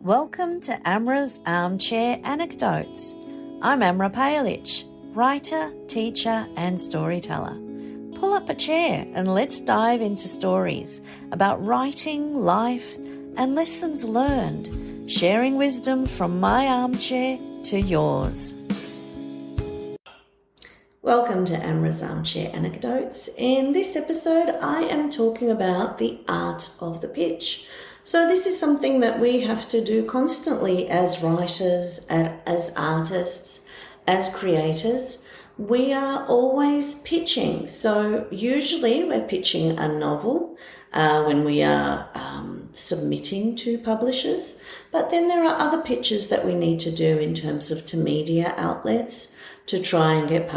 Welcome to Amra's Armchair Anecdotes. I'm Amra Pajalić, writer, teacher and storyteller. Pull up a chair and let's dive into stories about writing, life and lessons learned, sharing wisdom from my armchair to yours. Welcome to Amra's Armchair Anecdotes. In this episode, I am talking about the art of the pitch. So this is something that we have to do constantly as writers, as artists, as creators. We are always pitching. So usually we're pitching a novel when we are submitting to publishers. But then there are other pitches that we need to do in terms of to media outlets to try and get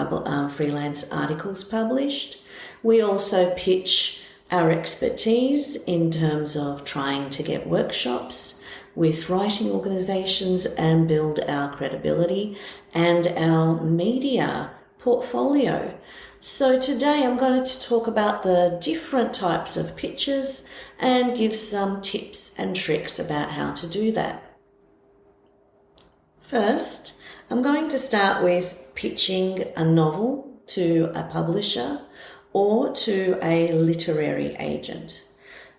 freelance articles published. We also pitch our expertise in terms of trying to get workshops with writing organisations and build our credibility and our media portfolio. So today I'm going to talk about the different types of pitches and give some tips and tricks about how to do that. First, I'm going to start with pitching a novel to a publisher or to a literary agent.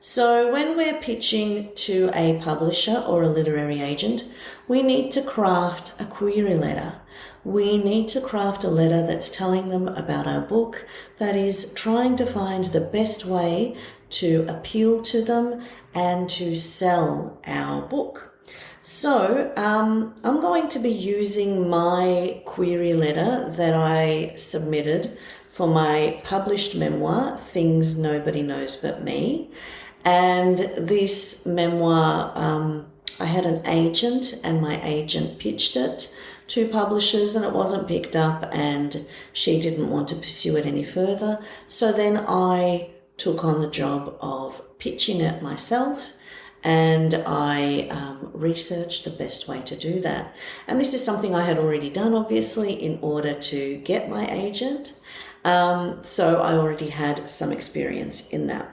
So when we're pitching to a publisher or a literary agent, we need to craft a query letter. We need to craft a letter that's telling them about our book, that is trying to find the best way to appeal to them and to sell our book. So I'm going to be using my query letter that I submitted for my published memoir, Things Nobody Knows But Me. And this memoir, I had an agent and my agent pitched it to publishers and it wasn't picked up and she didn't want to pursue it any further. So then I took on the job of pitching it myself and I researched the best way to do that. And this is something I had already done, obviously, in order to get my agent. So I already had some experience in that.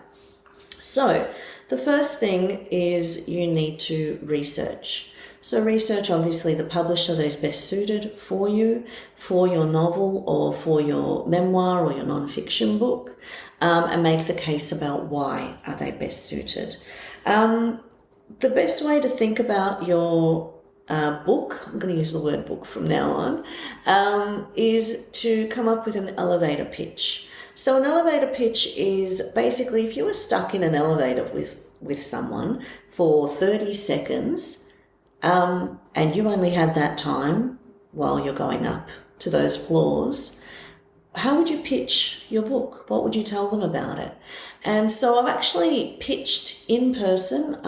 So the first thing is you need to research. So research obviously the publisher that is best suited for you, for your novel or for your memoir or your non-fiction book, and make the case about why are they best suited. The best way to think about your book, I'm going to use the word book from now on, is to come up with an elevator pitch. So an elevator pitch is basically if you were stuck in an elevator with someone for 30 seconds and you only had that time while you're going up to those floors, how would you pitch your book? What would you tell them about it? And so I've actually pitched in person.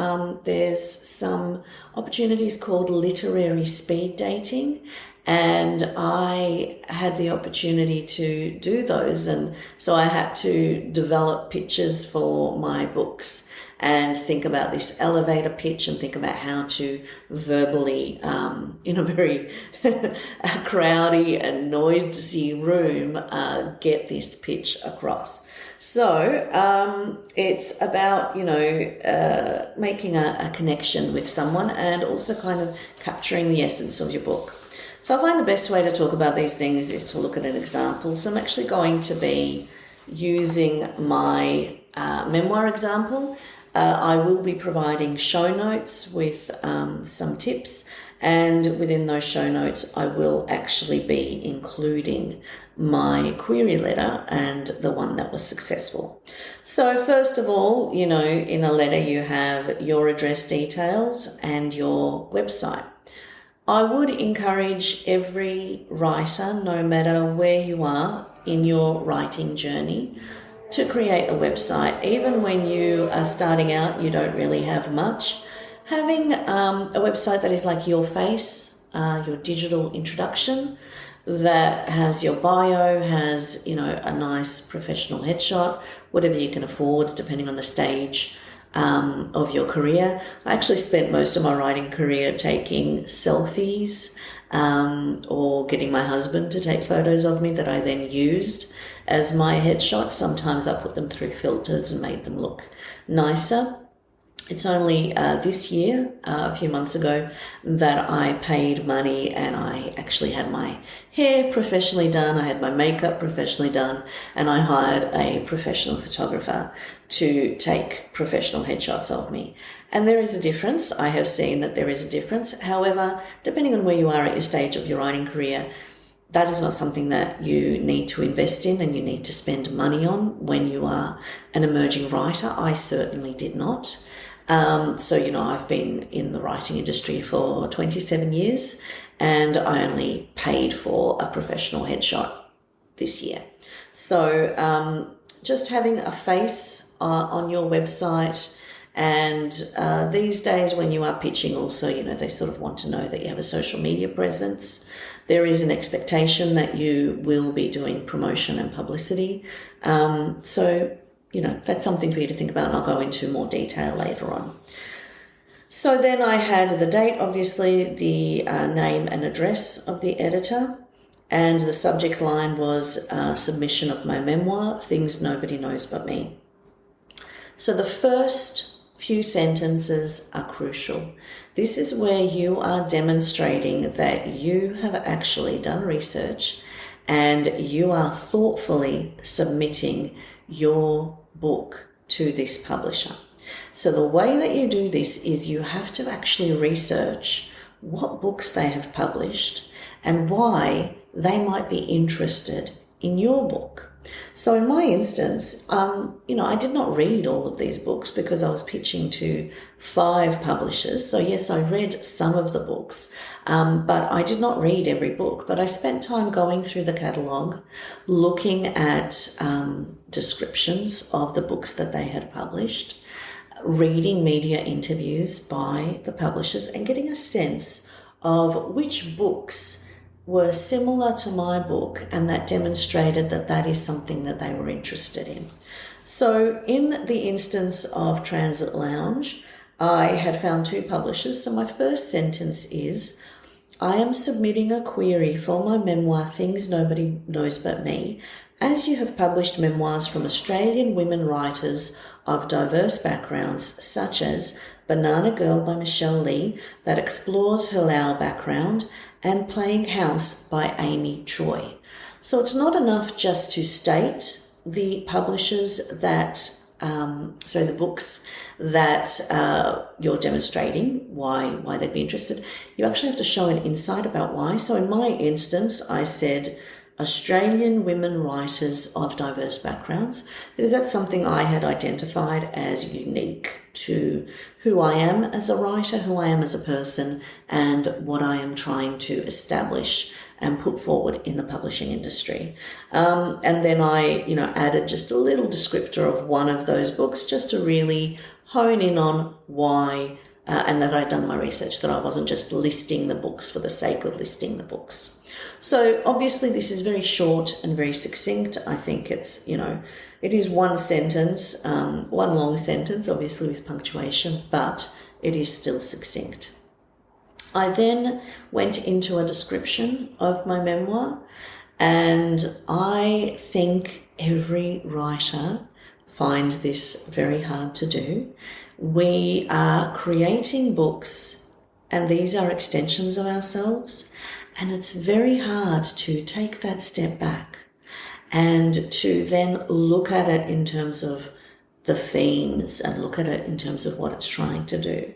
There's some opportunities called literary speed dating, and I had the opportunity to do those. And so I had to develop pitches for my books and think about this elevator pitch and think about how to verbally, in a very crowdy and noisy room, get this pitch across. So it's about, making a connection with someone and also kind of capturing the essence of your book. So I find the best way to talk about these things is to look at an example. So I'm actually going to be using my memoir example. I will be providing show notes with some tips, and within those show notes I will actually be including my query letter and the one that was successful. So first of all, in a letter you have your address details and your website. I would encourage every writer, no matter where you are in your writing journey, to create a website. Even when you are starting out, you don't really have much. Having a website that is like your face, your digital introduction, that has your bio, has, a nice professional headshot, whatever you can afford, depending on the stage of your career. I actually spent most of my writing career taking selfies or getting my husband to take photos of me that I then used as my headshots. Sometimes I put them through filters and made them look nicer. It's only this year, a few months ago, that I paid money and I actually had my hair professionally done, I had my makeup professionally done, and I hired a professional photographer to take professional headshots of me. And there is a difference. I have seen that there is a difference. However, depending on where you are at your stage of your writing career, that is not something that you need to invest in and you need to spend money on when you are an emerging writer. I certainly did not. So, I've been in the writing industry for 27 years and I only paid for a professional headshot this year. So, just having a face on your website, and these days when you are pitching also, they sort of want to know that you have a social media presence. There is an expectation that you will be doing promotion and publicity. So, that's something for you to think about, and I'll go into more detail later on. So then I had the date, obviously, the name and address of the editor, and the subject line was submission of my memoir, Things Nobody Knows But Me. So the first few sentences are crucial. This is where you are demonstrating that you have actually done research and you are thoughtfully submitting your book to this publisher. So the way that you do this is you have to actually research what books they have published and why they might be interested in your book. So in my instance, I did not read all of these books because I was pitching to 5 publishers. So yes, I read some of the books, but I did not read every book. But I spent time going through the catalogue, looking at descriptions of the books that they had published, reading media interviews by the publishers and getting a sense of which books were similar to my book and that demonstrated that that is something that they were interested in. So in the instance of Transit Lounge, I had found 2 publishers. So my first sentence is, I am submitting a query for my memoir, Things Nobody Knows But Me, as you have published memoirs from Australian women writers of diverse backgrounds, such as Banana Girl by Michelle Lee, that explores her Lao background, and Playing House by Amy Choi. So it's not enough just to state the publishers that, the books that you're demonstrating, why they'd be interested. You actually have to show an insight about why. So in my instance, I said Australian women writers of diverse backgrounds, because that's something I had identified as unique to who I am as a writer, who I am as a person, and what I am trying to establish and put forward in the publishing industry. And then I, added just a little descriptor of one of those books just to really hone in on why, and that I'd done my research, that I wasn't just listing the books for the sake of listing the books. So obviously this is very short and very succinct. I think it's, it is one sentence, one long sentence, obviously with punctuation, but it is still succinct. I then went into a description of my memoir, and I think every writer finds this very hard to do. We are creating books, and these are extensions of ourselves. And it's very hard to take that step back and to then look at it in terms of the themes and look at it in terms of what it's trying to do.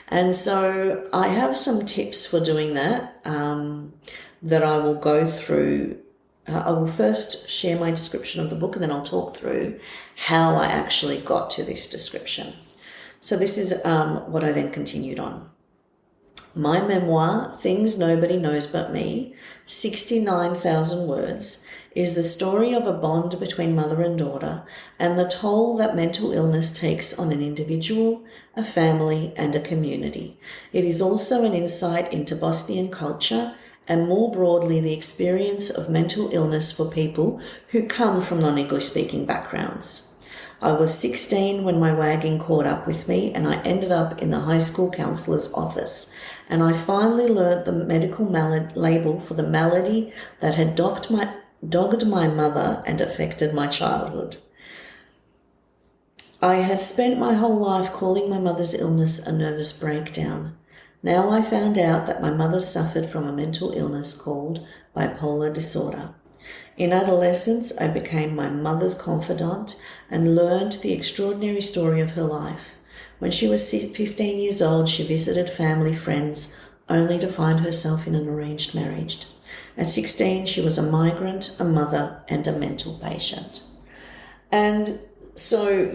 And so I have some tips for doing that, that I will go through. I will first share my description of the book and then I'll talk through how I actually got to this description. So this is what I then continued on. My memoir, Things Nobody Knows But Me, 69,000 words, is the story of a bond between mother and daughter and the toll that mental illness takes on an individual, a family, and a community. It is also an insight into Bosnian culture and more broadly the experience of mental illness for people who come from non-English speaking backgrounds. I was 16 when my wagging caught up with me and I ended up in the high school counsellor's office, and I finally learnt the medical label for the malady that had dogged my mother and affected my childhood. I had spent my whole life calling my mother's illness a nervous breakdown. Now I found out that my mother suffered from a mental illness called bipolar disorder. In adolescence, I became my mother's confidant and learned the extraordinary story of her life. When she was 15 years old, she visited family friends only to find herself in an arranged marriage. At 16, she was a migrant, a mother, and a mental patient. And so,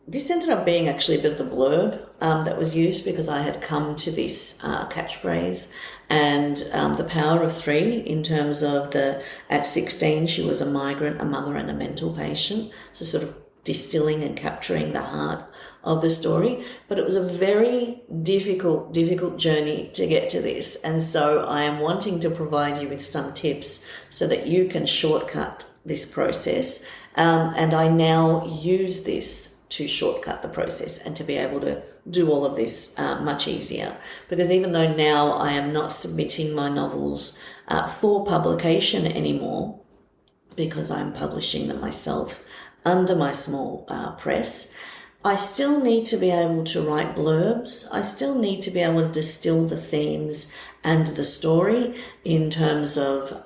this ended up being actually a bit of the blurb that was used because I had come to this catchphrase and the power of three in terms of at 16 she was a migrant, a mother, and a mental patient. So sort of distilling and capturing the heart of the story. But it was a very difficult journey to get to this. And so I am wanting to provide you with some tips so that you can shortcut this process. And I now use this to shortcut the process and to be able to do all of this much easier. Because even though now I am not submitting my novels for publication anymore, because I'm publishing them myself under my small press, I still need to be able to write blurbs. I still need to be able to distill the themes and the story in terms of,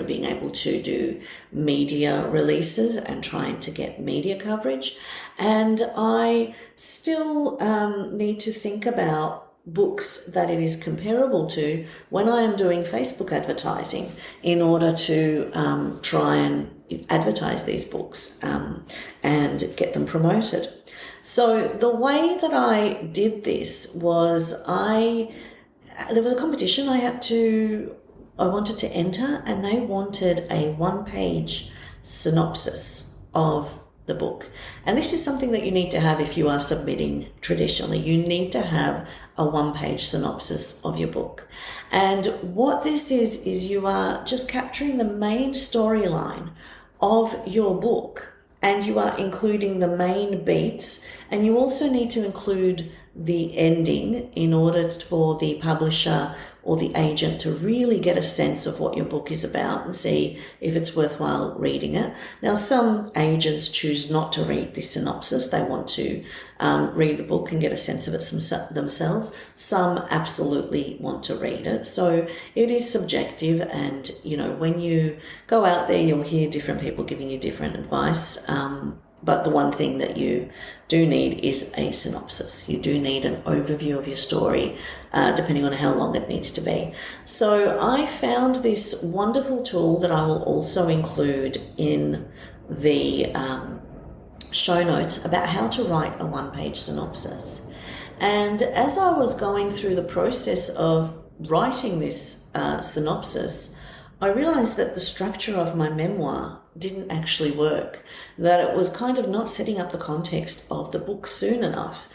being able to do media releases and trying to get media coverage. And I still need to think about books that it is comparable to when I am doing Facebook advertising in order to try and advertise these books and get them promoted. So the way that I did this was there was a competition I wanted to enter, and they wanted a 1-page synopsis of the book. And this is something that you need to have if you are submitting traditionally. You need to have a 1-page synopsis of your book. And what this is you are just capturing the main storyline of your book, and you are including the main beats, and you also need to include the ending in order for the publisher or the agent to really get a sense of what your book is about and see if it's worthwhile reading it. Now, some agents choose not to read the synopsis. They want to read the book and get a sense of it themselves. Some absolutely want to read it. So it is subjective, and, when you go out there, you'll hear different people giving you different advice. But the one thing that you do need is a synopsis. You do need an overview of your story, depending on how long it needs to be. So I found this wonderful tool that I will also include in the show notes about how to write a 1-page synopsis. And as I was going through the process of writing this synopsis, I realized that the structure of my memoir didn't actually work, that it was kind of not setting up the context of the book soon enough,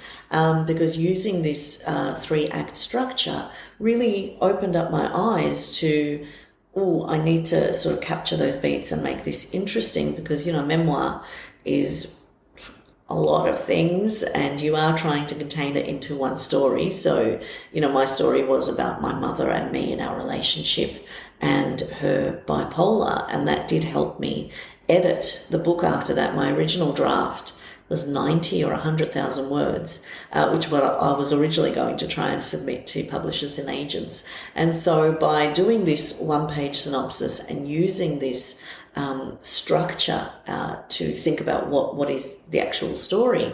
because using this 3-act structure really opened up my eyes to, I need to sort of capture those beats and make this interesting, because, memoir is a lot of things and you are trying to contain it into one story. So, my story was about my mother and me and our relationship and her bipolar, and that did help me edit the book after that. My original draft was 90 or 100,000 words, which what I was originally going to try and submit to publishers and agents. And so by doing this 1-page synopsis and using this structure to think about what is the actual story,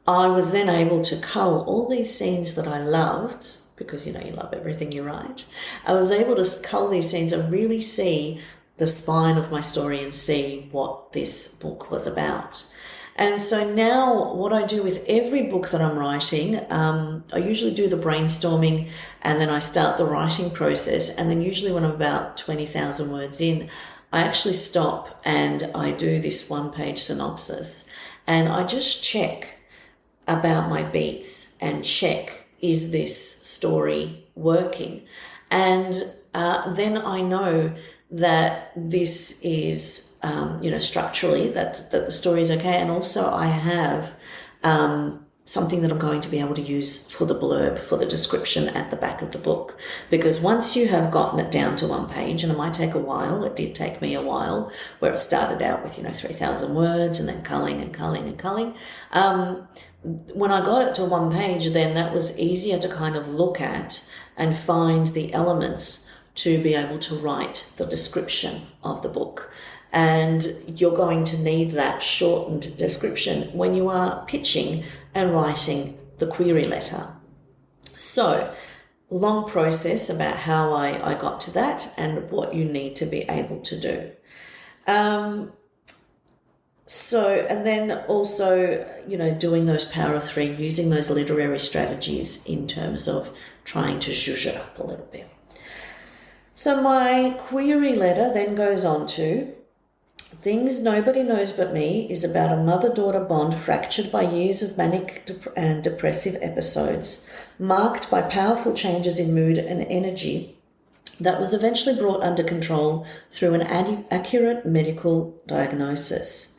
I was then able to cull all these scenes that I loved, because you love everything you write. I was able to cull these scenes and really see the spine of my story and see what this book was about. And so now what I do with every book that I'm writing, I usually do the brainstorming and then I start the writing process. And then usually when I'm about 20,000 words in, I actually stop and I do this 1-page synopsis. And I just check about my beats and check, is this story working? And then I know that this is, structurally that the story is okay. And also I have something that I'm going to be able to use for the blurb, for the description at the back of the book. Because once you have gotten it down to one page, and it might take a while, it did take me a while, where it started out with, 3,000 words and then culling and culling and culling. When I got it to one page, then that was easier to kind of look at and find the elements to be able to write the description of the book. And you're going to need that shortened description when you are pitching and writing the query letter. So, long process about how I got to that and what you need to be able to do. And then also, doing those power of three, using those literary strategies in terms of trying to zhuzh it up a little bit. So my query letter then goes on to Things Nobody Knows But Me is about a mother-daughter bond fractured by years of manic and depressive episodes, marked by powerful changes in mood and energy that was eventually brought under control through an accurate medical diagnosis.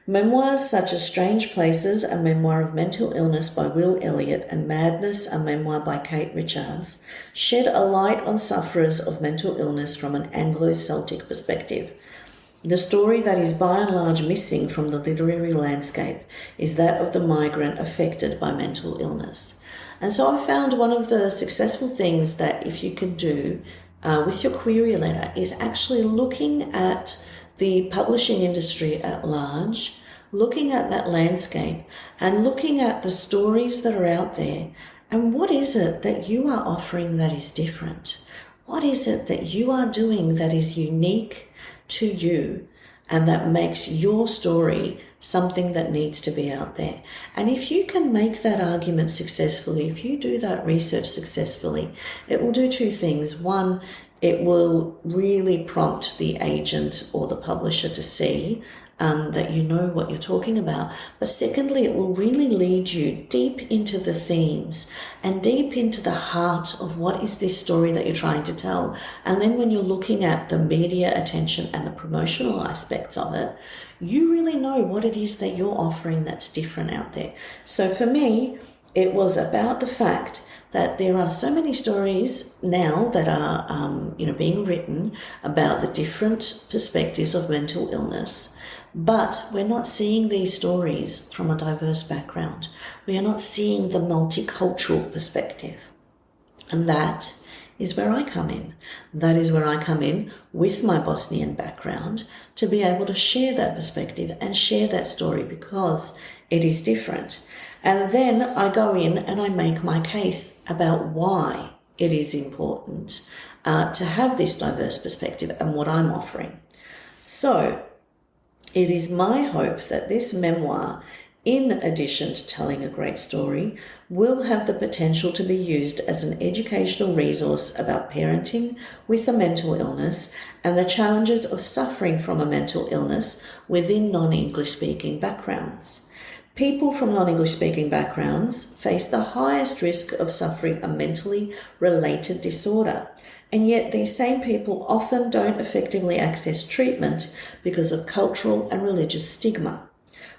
Memoirs such as Strange Places, a memoir of mental illness by Will Elliott, and Madness, a memoir by Kate Richards, shed a light on sufferers of mental illness from an Anglo-Celtic perspective. The story that is by and large missing from the literary landscape is that of the migrant affected by mental illness. And so I found one of the successful things that if you can do with your query letter is actually looking at the publishing industry at large, looking at that landscape and looking at the stories that are out there, and what is it that you are offering that is different? What is it that you are doing that is unique to you and that makes your story something that needs to be out there? And if you can make that argument successfully, if you do that research successfully, it will do two things. One, it will really prompt the agent or the publisher to see that you know what you're talking about. But secondly, it will really lead you deep into the themes and deep into the heart of what is this story that you're trying to tell. And then when you're looking at the media attention and the promotional aspects of it, you really know what it is that you're offering that's different out there. So for me, it was about the fact that there are so many stories now that are, being written about the different perspectives of mental illness. But we're not seeing these stories from a diverse background. We are not seeing the multicultural perspective. And that is where I come in. That is where I come in with my Bosnian background to be able to share that perspective and share that story because it is different. And then I go in and I make my case about why it is important to have this diverse perspective and what I'm offering. So it is my hope that this memoir, in addition to telling a great story, will have the potential to be used as an educational resource about parenting with a mental illness and the challenges of suffering from a mental illness within non-English speaking backgrounds. People from non-English speaking backgrounds face the highest risk of suffering a mentally related disorder. And yet these same people often don't effectively access treatment because of cultural and religious stigma.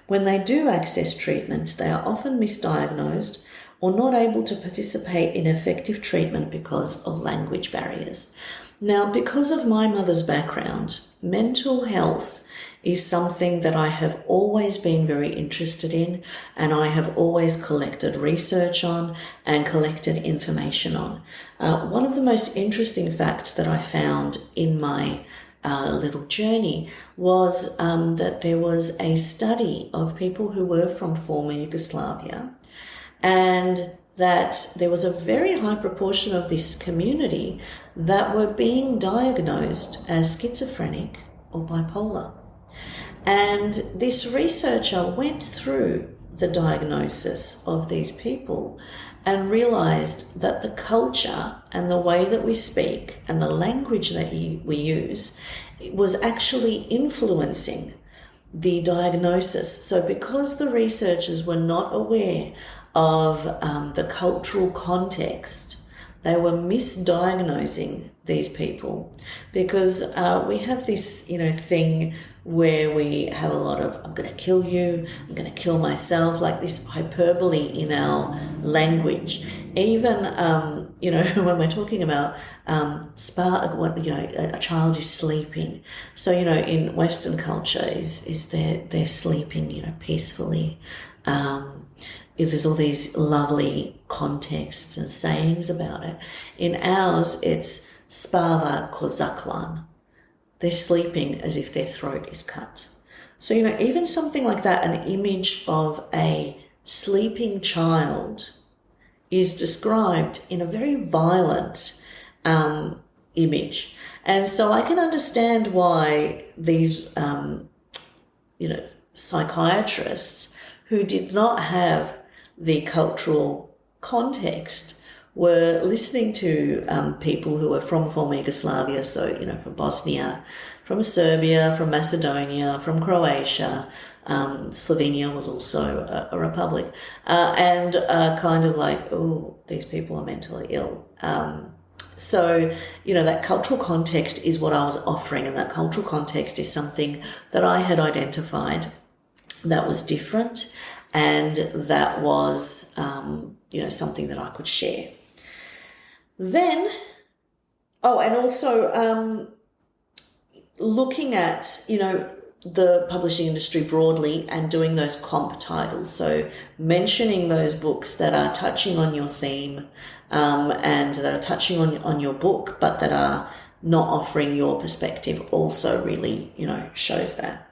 When they do access treatment, they are often misdiagnosed or not able to participate in effective treatment because of language barriers. Now, because of my mother's background, mental health is something that I have always been very interested in, and I have always collected research on and collected information on. One of the most interesting facts that I found in my little journey was that there was a study of people who were from former Yugoslavia, and that there was a very high proportion of this community that were being diagnosed as schizophrenic or bipolar. And this researcher went through the diagnosis of these people and realized that the culture and the way that we speak and the language that we use was actually influencing the diagnosis. So because the researchers were not aware of the cultural context they were misdiagnosing these people, because we have this, thing where we have a lot of, I'm going to kill you, I'm going to kill myself, like this hyperbole in our language. Even, when we're talking about a child is sleeping. So, in Western culture is they're sleeping, peacefully. There's all these lovely contexts and sayings about it. In ours, it's spava kozaklan. They're sleeping as if their throat is cut. So, even something like that, an image of a sleeping child is described in a very violent image. And so I can understand why these, psychiatrists who did not have the cultural context were listening to people who were from former Yugoslavia, so, from Bosnia, from Serbia, from Macedonia, from Croatia. Slovenia was also a republic, and kind of like, oh, these people are mentally ill. So, that cultural context is what I was offering, and that cultural context is something that I had identified that was different, and that was, something that I could share. Then, and also looking at, the publishing industry broadly and doing those comp titles. So mentioning those books that are touching on your theme and that are touching on your book, but that are not offering your perspective also really, shows that.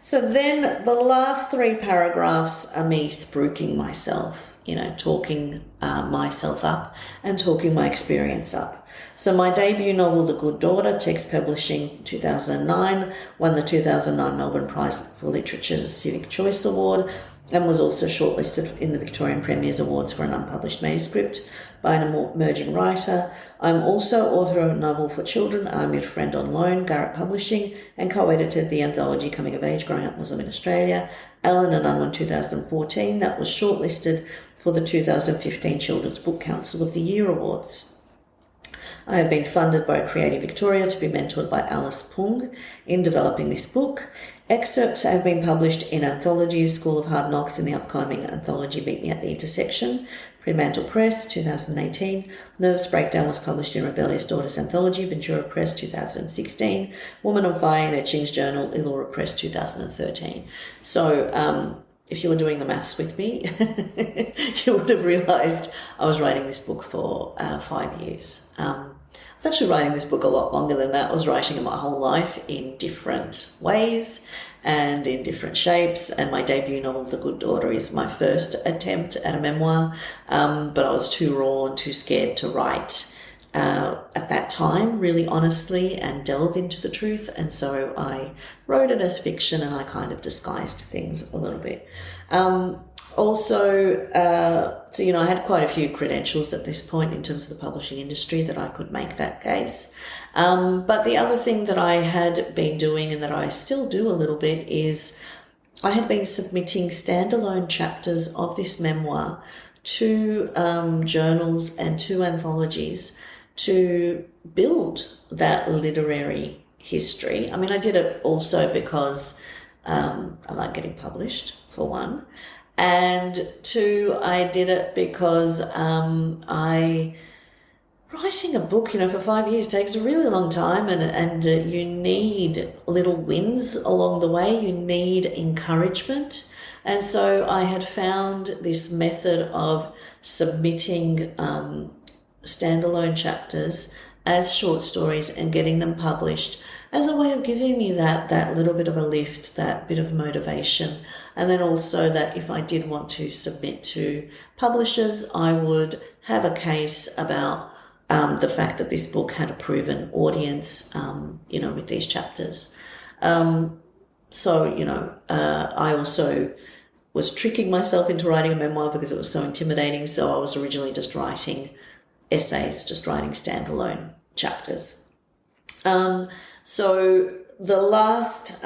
So then the last 3 paragraphs are me spruiking myself, talking myself up and talking my experience up. So my debut novel, The Good Daughter, Text Publishing 2009, won the 2009 Melbourne Prize for Literature's Civic Choice Award and was also shortlisted in the Victorian Premier's Awards for an unpublished manuscript by an emerging writer. I'm also author of a novel for children, I'm Your Friend on Loan, Garrett Publishing, and co-edited the anthology Coming of Age, Growing Up Muslim in Australia, Ellen and Unwin 2014, that was shortlisted for the 2015 Children's Book Council of the Year Awards. I have been funded by Creative Victoria to be mentored by Alice Pung in developing this book. Excerpts have been published in anthologies, School of Hard Knocks in the upcoming anthology Meet Me at the Intersection, Fremantle Press, 2018. Nervous Breakdown was published in Rebellious Daughters Anthology, Ventura Press, 2016. Woman on Fire in Etchings Journal, Elora Press, 2013. So, if you were doing the maths with me, you would have realised I was writing this book for 5 years. I was actually writing this book a lot longer than that. I was writing it my whole life in different ways and in different shapes. And my debut novel, The Good Daughter, is my first attempt at a memoir. But I was too raw and too scared to write at that time, really honestly, and delve into the truth. And so I wrote it as fiction and I kind of disguised things a little bit. I had quite a few credentials at this point in terms of the publishing industry that I could make that case. But the other thing that I had been doing and that I still do a little bit is I had been submitting standalone chapters of this memoir to journals and to anthologies to build that literary history. I mean, I did it also because I like getting published, for one. And 2, I did it because writing a book, for 5 years takes a really long time, and you need little wins along the way. You need encouragement. And so I had found this method of submitting standalone chapters as short stories and getting them published as a way of giving me that little bit of a lift, that bit of motivation. And then also that if I did want to submit to publishers, I would have a case about the fact that this book had a proven audience, with these chapters. I also was tricking myself into writing a memoir because it was so intimidating. So I was originally just writing essays, just writing standalone chapters. So the last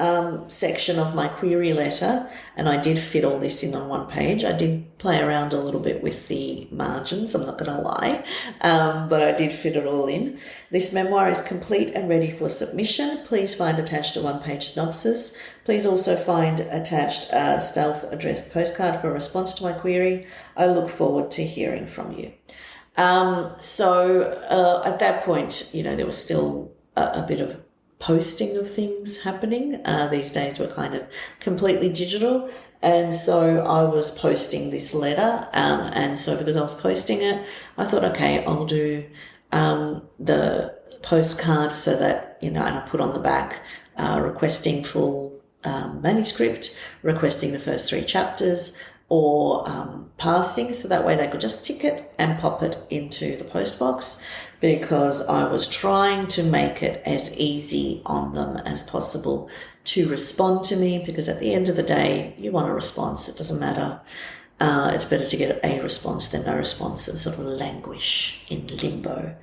section of my query letter, and I did fit all this in on one page. I did play around a little bit with the margins, I'm not going to lie, but I did fit it all in. This memoir is complete and ready for submission. Please find attached a one-page synopsis. Please also find attached a self-addressed postcard for a response to my query. I look forward to hearing from you. So at that point, there was still a bit of posting of things happening. These days we're kind of completely digital. And so I was posting this letter. And so because I was posting it, I thought, okay, I'll do the postcard so that, and I put on the back requesting full manuscript, requesting the first 3 chapters, or passing, so that way they could just tick it and pop it into the post box, because I was trying to make it as easy on them as possible to respond to me, because at the end of the day, you want a response. It doesn't matter. It's better to get a response than no response and sort of languish in limbo.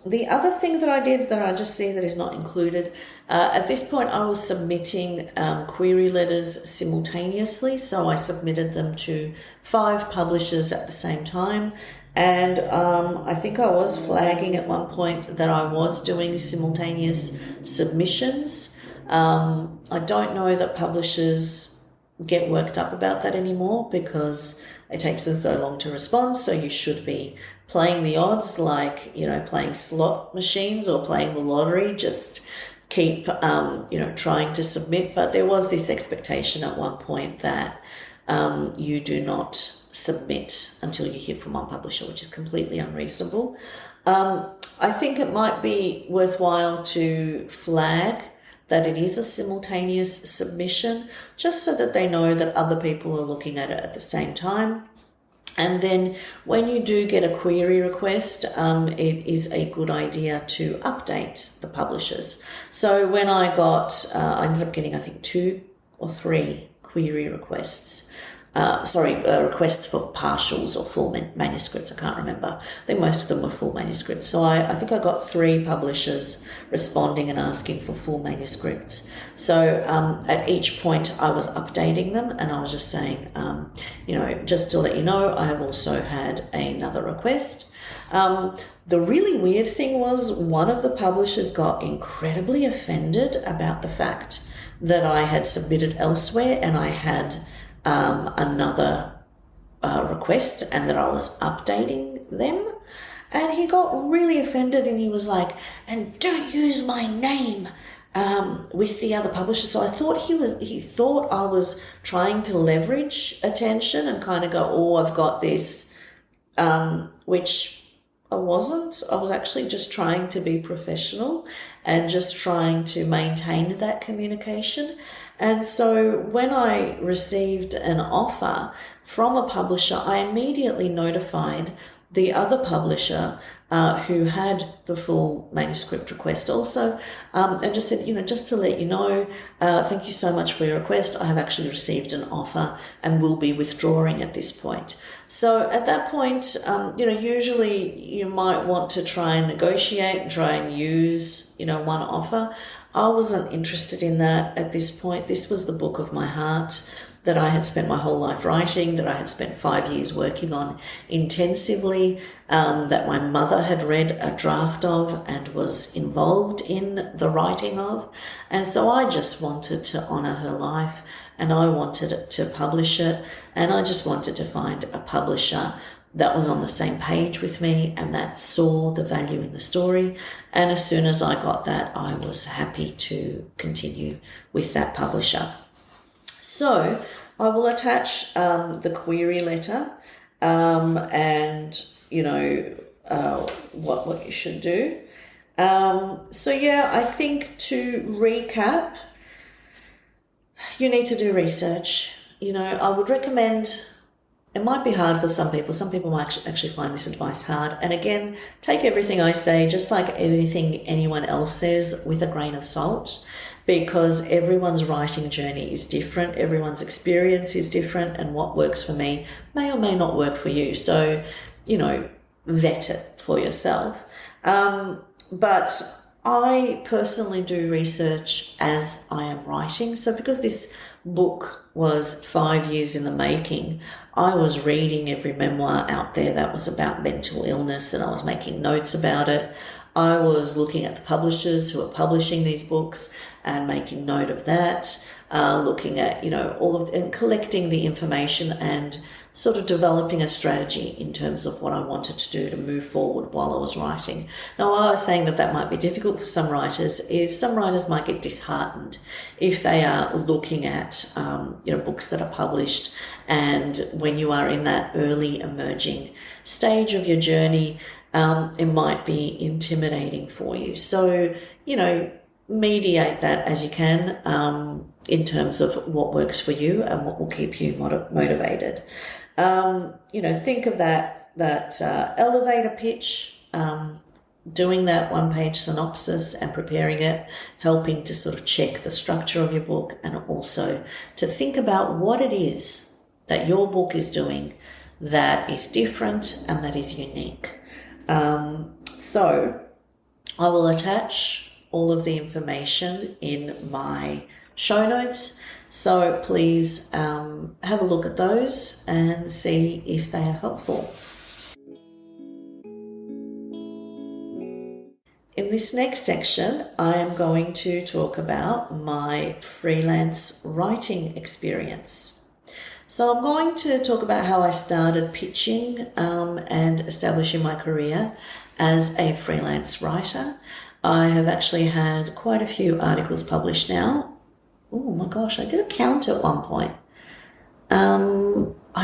The other thing that I did that I just see that is not included, at this point I was submitting query letters simultaneously, so I submitted them to 5 publishers at the same time, and I think I was flagging at one point that I was doing simultaneous submissions. I don't know that publishers get worked up about that anymore, because it takes them so long to respond, so you should be playing the odds like, playing slot machines or playing the lottery. Just keep, trying to submit. But there was this expectation at one point that you do not submit until you hear from one publisher, which is completely unreasonable. I think it might be worthwhile to flag that it is a simultaneous submission, just so that they know that other people are looking at it at the same time. And then when you do get a query request, it is a good idea to update the publishers. So when I ended up getting, I think, 2 or 3 query requests. Requests for partials or full manuscripts. I can't remember. I think most of them were full manuscripts. So I think I got 3 publishers responding and asking for full manuscripts. So at each point I was updating them, and I was just saying, just to let you know, I have also had another request. The really weird thing was, one of the publishers got incredibly offended about the fact that I had submitted elsewhere and I had another request, and that I was updating them. And he got really offended, and he was like, and don't use my name with the other publisher. So I thought he thought I was trying to leverage attention and kind of go, oh, I've got this, which I wasn't. I was actually just trying to be professional and just trying to maintain that communication. And so when I received an offer from a publisher, I immediately notified the other publisher who had the full manuscript request also, and just said, just to let you know, thank you so much for your request. I have actually received an offer and will be withdrawing at this point. So at that point, usually you might want to try and negotiate and try and use, one offer. I wasn't interested in that at this point. This was the book of my heart that I had spent my whole life writing, that I had spent 5 years working on intensively, that my mother had read a draft of and was involved in the writing of. And so I just wanted to honour her life, and I wanted to publish it, and I just wanted to find a publisher that was on the same page with me and that saw the value in the story. And as soon as I got that, I was happy to continue with that publisher. So I will attach the query letter and, what you should do. I think to recap, you need to do research. I would recommend. It might be hard for some people. Some people might actually find this advice hard. And again, take everything I say, just like anything anyone else says, with a grain of salt, because everyone's writing journey is different. Everyone's experience is different, and what works for me may or may not work for you. So, vet it for yourself. But I personally do research as I am writing. So because this book was 5 years in the making, I was reading every memoir out there that was about mental illness and I was making notes about it. I was looking at the publishers who are publishing these books and making note of that, looking at, and collecting the information and sort of developing a strategy in terms of what I wanted to do to move forward while I was writing. Now, why I was saying that might be difficult for some writers is some writers might get disheartened if they are looking at, books that are published, and when you are in that early emerging stage of your journey, it might be intimidating for you. So, mediate that as you can, in terms of what works for you and what will keep you motivated. Think of that elevator pitch, doing that one-page synopsis and preparing it, helping to sort of check the structure of your book, and also to think about what it is that your book is doing that is different and that is unique. So I will attach all of the information in my show notes. So please have a look at those and see if they are helpful. In this next section, I am going to talk about my freelance writing experience. So I'm going to talk about how I started pitching and establishing my career as a freelance writer. I have actually had quite a few articles published now. Oh my gosh, I did a count at one point. I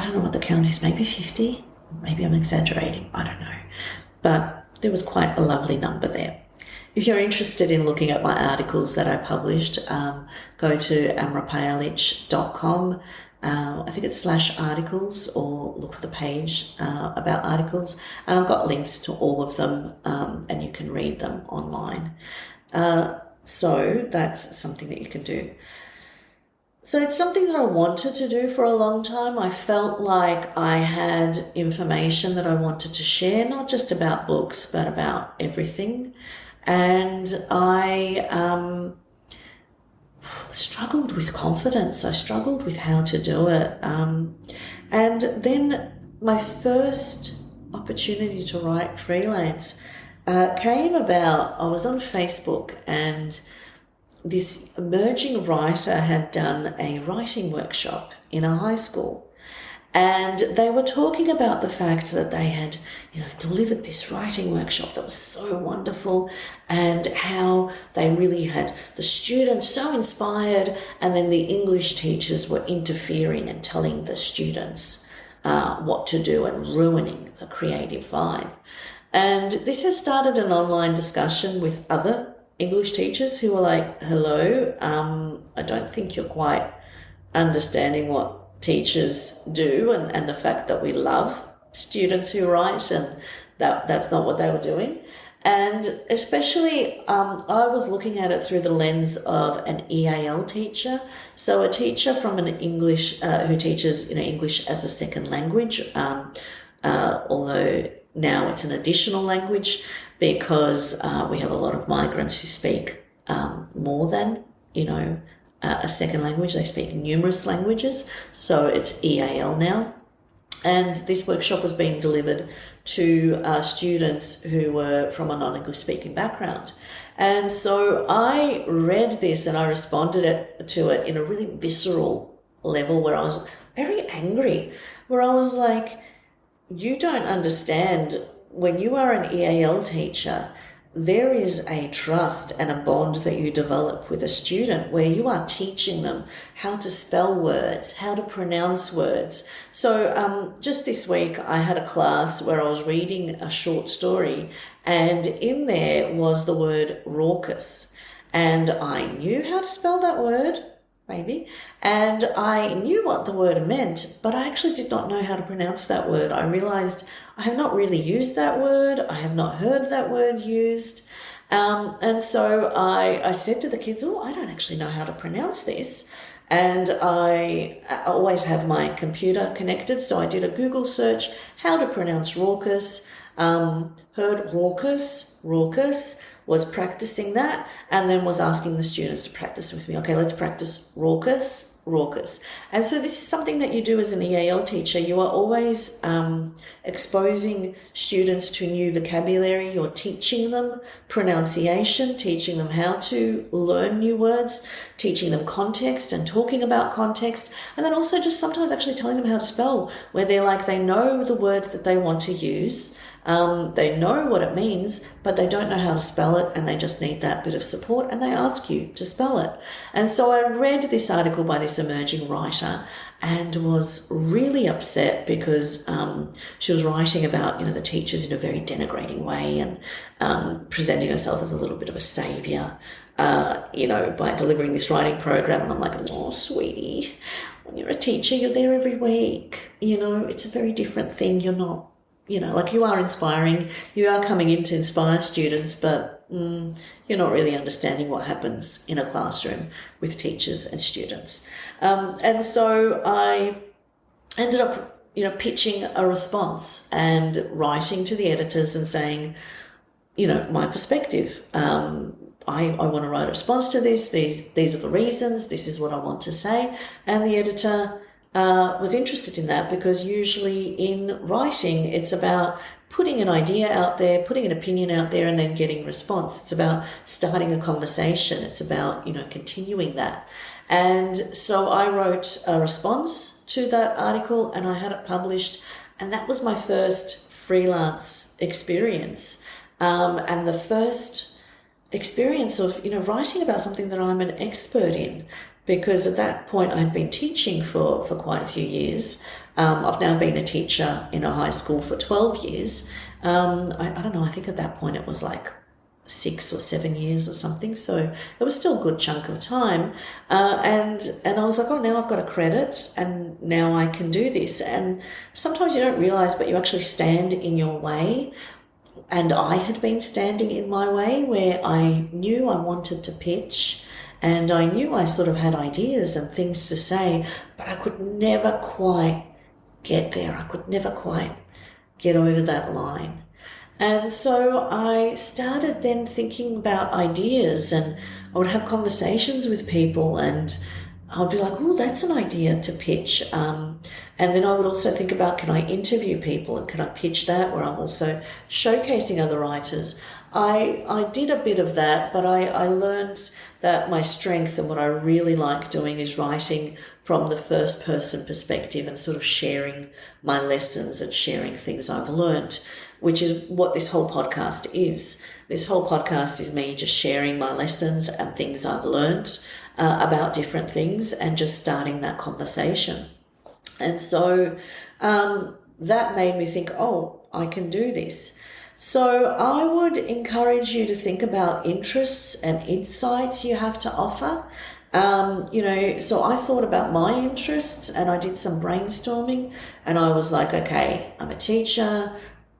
don't know what the count is, maybe 50? Maybe I'm exaggerating, I don't know. But there was quite a lovely number there. If you're interested in looking at my articles that I published, go to amrapajalić.com. I think it's /articles, or look for the page about articles. And I've got links to all of them, and you can read them online. So that's something that you can do. So it's something that I wanted to do for a long time. I felt like I had information that I wanted to share, not just about books, but about everything. And I struggled with confidence. I struggled with how to do it. And then my first opportunity to write freelance came about. I was on Facebook, and this emerging writer had done a writing workshop in a high school. And they were talking about the fact that they had, delivered this writing workshop that was so wonderful, and how they really had the students so inspired, and then the English teachers were interfering and telling the students what to do and ruining the creative vibe. And this has started an online discussion with other English teachers who were like, hello, I don't think you're quite understanding what teachers do, and the fact that we love students who write, and that's not what they were doing. And especially I was looking at it through the lens of an EAL teacher, so a teacher from an English who teaches English as a second language, although now it's an additional language, because we have a lot of migrants who speak more than a second language. They speak numerous languages, so it's EAL now. And this workshop was being delivered to students who were from a non-English speaking background. And so I read this and I responded to it in a really visceral level, where I was very angry, where I was like, you don't understand, when you are an EAL teacher, there is a trust and a bond that you develop with a student, where you are teaching them how to spell words, how to pronounce words. So just this week, I had a class where I was reading a short story, and in there was the word raucous. And I knew how to spell that word, maybe, and I knew what the word meant, but I actually did not know how to pronounce that word. I realized I have not really used that word. I have not heard that word used. And so I said to the kids, I don't actually know how to pronounce this. And I always have my computer connected, so I did a Google search, how to pronounce raucous, heard raucous, was practicing that, and then was asking the students to practice with me. Okay, let's practice raucous, raucous. And so this is something that you do as an EAL teacher. You are always exposing students to new vocabulary. You're teaching them pronunciation, teaching them how to learn new words, teaching them context and talking about context, and then also just sometimes actually telling them how to spell, where they know the word that they want to use. They know what it means, but they don't know how to spell it, and they just need that bit of support, and they ask you to spell it. And so I read this article by this emerging writer and was really upset because she was writing about, the teachers in a very denigrating way and presenting herself as a little bit of a saviour, by delivering this writing program. And I'm like, oh, sweetie, when you're a teacher, you're there every week. It's a very different thing. You're not, you are inspiring, you are coming in to inspire students, but you're not really understanding what happens in a classroom with teachers and students. And so I ended up, pitching a response and writing to the editors and saying, my perspective. I want to write a response to this. These are the reasons. This is what I want to say. And the editor was interested in that, because usually in writing, it's about putting an idea out there, putting an opinion out there, and then getting response. It's about starting a conversation. It's about, continuing that. And so I wrote a response to that article and I had it published. And that was my first freelance experience. And the first experience of, writing about something that I'm an expert in. Because at that point I'd been teaching for quite a few years. I've now been a teacher in a high school for 12 years. I don't know, I think at that point it was like 6 or 7 years or something. So it was still a good chunk of time. And I was like, oh, now I've got a credit and now I can do this. And sometimes you don't realize, but you actually stand in your way. And I had been standing in my way, where I knew I wanted to pitch. And I knew I sort of had ideas and things to say, but I could never quite get there. I could never quite get over that line. And so I started then thinking about ideas, and I would have conversations with people and I would be like, oh, that's an idea to pitch. And then I would also think about, can I interview people and can I pitch that, where I'm also showcasing other writers. I did a bit of that, but I learned that my strength and what I really like doing is writing from the first person perspective and sort of sharing my lessons and sharing things I've learned, which is what this whole podcast is. This whole podcast is me just sharing my lessons and things I've learned about different things and just starting that conversation. And so that made me think, oh, I can do this. So I would encourage you to think about interests and insights you have to offer. So I thought about my interests and I did some brainstorming, and I was like, okay, I'm a teacher,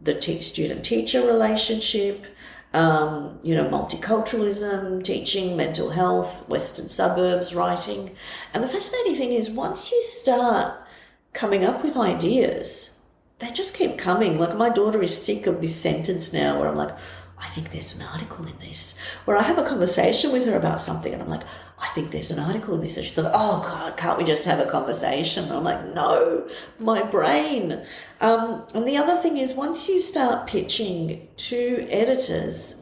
the student-teacher relationship, multiculturalism, teaching, mental health, Western suburbs, writing. And the fascinating thing is, once you start coming up with ideas, they just keep coming. Like, my daughter is sick of this sentence now where I'm like, I think there's an article in this. Where I have a conversation with her about something and I'm like, I think there's an article in this. And she's like, oh God, can't we just have a conversation? And I'm like, no, my brain. And the other thing is, once you start pitching to editors,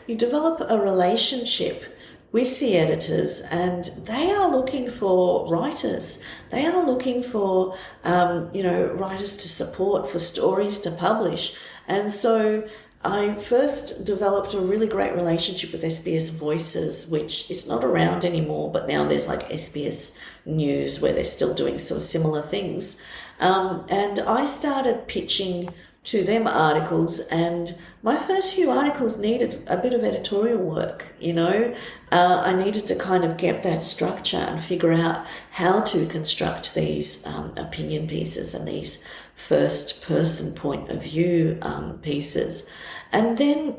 you develop a relationship with the editors, and they are looking for writers. They are looking for, writers to support, for stories to publish. And so I first developed a really great relationship with SBS Voices, which is not around anymore, but now there's like SBS News where they're still doing sort of similar things. And I started pitching to them articles, and my first few articles needed a bit of editorial work, I needed to kind of get that structure and figure out how to construct these opinion pieces and these first person point of view pieces. And then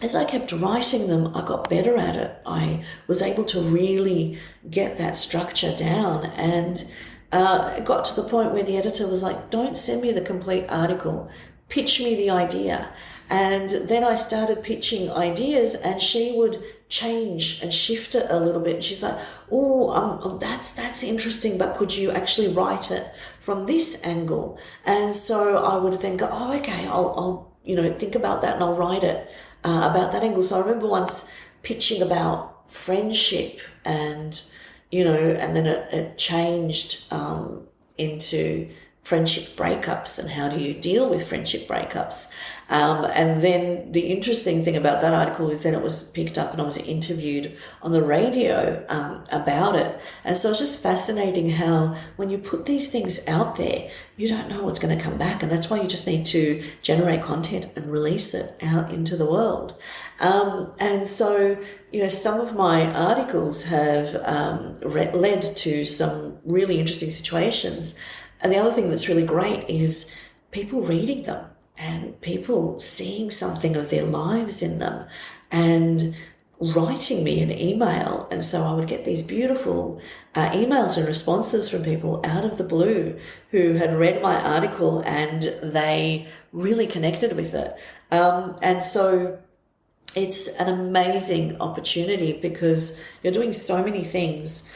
as I kept writing them, I got better at it. I was able to really get that structure down, and it got to the point where the editor was like, don't send me the complete article, pitch me the idea. And then I started pitching ideas, and she would change and shift it a little bit. And she's like, oh, that's interesting, but could you actually write it from this angle? And so I would then go, oh, okay, I'll think about that and I'll write it about that angle. So I remember once pitching about friendship, and and then it changed into friendship breakups and how do you deal with friendship breakups. And then the interesting thing about that article is then it was picked up and I was interviewed on the radio about it. And so it's just fascinating how when you put these things out there, you don't know what's going to come back. And that's why you just need to generate content and release it out into the world. And so, some of my articles have led to some really interesting situations. And the other thing that's really great is people reading them and people seeing something of their lives in them and writing me an email. And so I would get these beautiful emails and responses from people out of the blue who had read my article and they really connected with it. And so it's an amazing opportunity because you're doing so many things.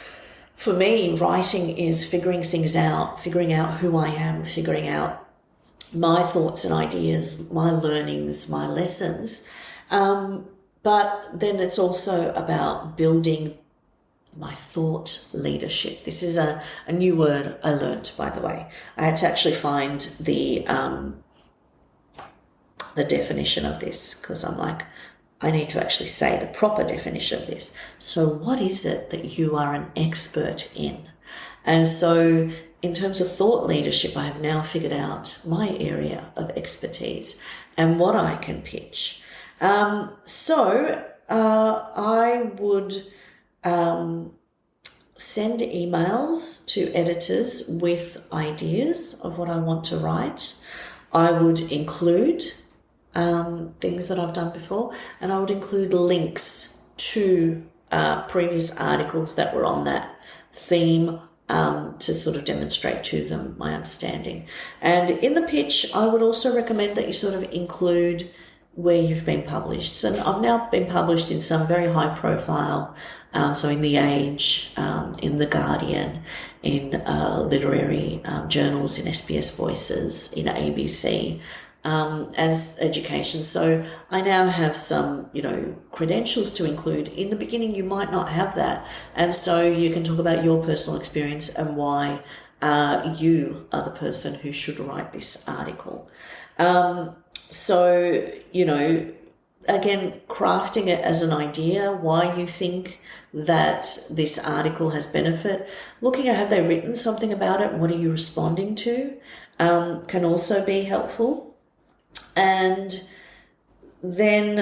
For me, writing is figuring things out, figuring out who I am, figuring out my thoughts and ideas, my learnings, my lessons. But then it's also about building my thought leadership. This is a new word I learned, by the way. I had to actually find the definition of this because I'm like, I need to actually say the proper definition of this. So what is it that you are an expert in? And so in terms of thought leadership, I have now figured out my area of expertise and what I can pitch. So I would send emails to editors with ideas of what I want to write. I would include things that I've done before, and I would include links to previous articles that were on that theme to sort of demonstrate to them my understanding. And in the pitch, I would also recommend that you sort of include where you've been published. So I've now been published in some very high profile, so in The Age, in The Guardian, in literary journals, in SBS Voices, in ABC, as education. So I now have some, credentials to include. In the beginning, you might not have that. And so you can talk about your personal experience and why you are the person who should write this article. So, again, crafting it as an idea, why you think that this article has benefit, looking at have they written something about it, what are you responding to, can also be helpful. And then,